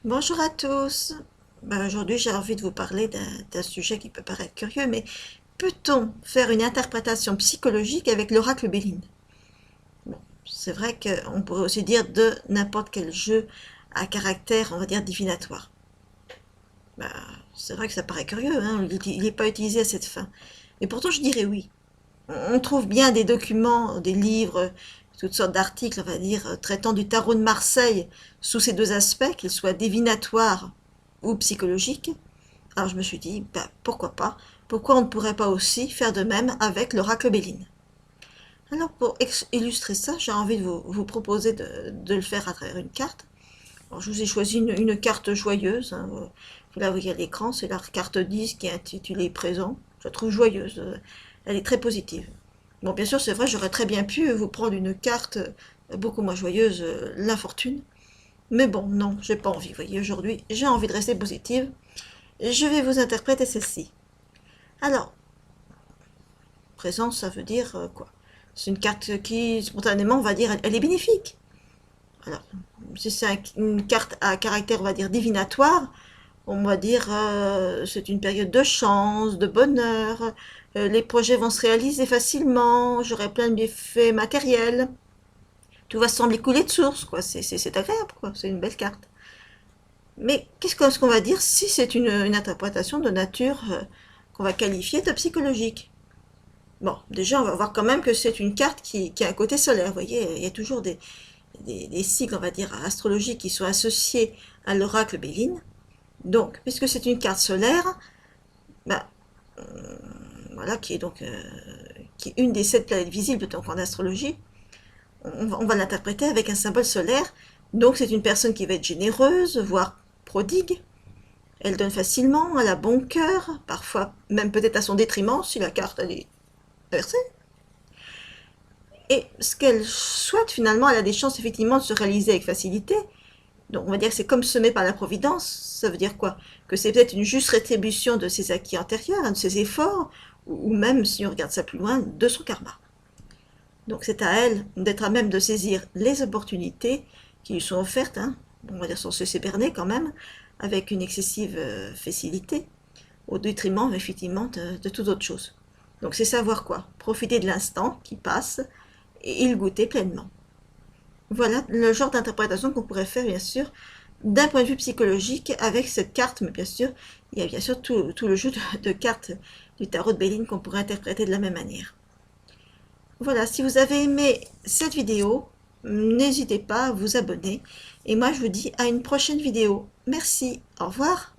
Bonjour à tous. Aujourd'hui, j'ai envie de vous parler d'un sujet qui peut paraître curieux, mais peut-on faire une interprétation psychologique avec l'oracle Béline? Bon, c'est vrai qu'on pourrait aussi dire de n'importe quel jeu à caractère, on va dire, divinatoire. Ben, c'est vrai que ça paraît curieux, hein, il n'est pas utilisé à cette fin. Mais pourtant, je dirais oui. On trouve bien des documents, des livres, toutes sortes d'articles, on va dire, traitant du tarot de Marseille sous ces deux aspects, qu'ils soient divinatoires ou psychologiques. Alors je me suis dit, pourquoi pas? Pourquoi on ne pourrait pas aussi faire de même avec l'oracle Béline? Alors pour illustrer ça, j'ai envie de vous proposer de le faire à travers une carte. Alors, je vous ai choisi une carte joyeuse, hein. Vous la voyez à l'écran, c'est la carte 10 qui est intitulée Présent. Je la trouve joyeuse, elle est très positive. Bon, bien sûr, c'est vrai, j'aurais très bien pu vous prendre une carte beaucoup moins joyeuse, l'infortune. Mais bon, non, j'ai pas envie, vous voyez, aujourd'hui, j'ai envie de rester positive. Je vais vous interpréter celle-ci. Alors, présent, ça veut dire quoi? C'est une carte qui, spontanément, on va dire, elle est bénéfique. Alors, si c'est une carte à caractère, on va dire, divinatoire, on va dire c'est une période de chance, de bonheur, les projets vont se réaliser facilement, j'aurai plein de bienfaits matériels, tout va sembler couler de source, quoi. C'est agréable, quoi. C'est une belle carte. Mais qu'est-ce qu'on va dire si c'est une interprétation de nature qu'on va qualifier de psychologique? Bon, déjà, on va voir quand même que c'est une carte qui a un côté solaire. Vous voyez, il y a toujours des cycles, on va dire, astrologiques qui sont associés à l'oracle Béline. Donc, puisque c'est une carte solaire, bah, voilà, qui est une des 7 planètes visibles donc en astrologie, on va l'interpréter avec un symbole solaire. Donc, c'est une personne qui va être généreuse, voire prodigue. Elle donne facilement, elle a bon cœur, parfois même peut-être à son détriment si la carte elle est inversée. Et ce qu'elle souhaite finalement, elle a des chances effectivement de se réaliser avec facilité. Donc on va dire que c'est comme semé par la providence. Ça veut dire quoi? Que c'est peut-être une juste rétribution de ses acquis antérieurs, hein, de ses efforts, ou même, si on regarde ça plus loin, de son karma. Donc c'est à elle d'être à même de saisir les opportunités qui lui sont offertes, hein, on va dire sans se séberner quand même, avec une excessive facilité, au détriment effectivement de toute autre chose. Donc c'est savoir quoi? Profiter de l'instant qui passe et le goûter pleinement. Voilà le genre d'interprétation qu'on pourrait faire, bien sûr, d'un point de vue psychologique avec cette carte, mais bien sûr, il y a bien sûr tout le jeu de cartes du tarot de Béline qu'on pourrait interpréter de la même manière. Voilà, si vous avez aimé cette vidéo, n'hésitez pas à vous abonner. Et moi, je vous dis à une prochaine vidéo. Merci, au revoir.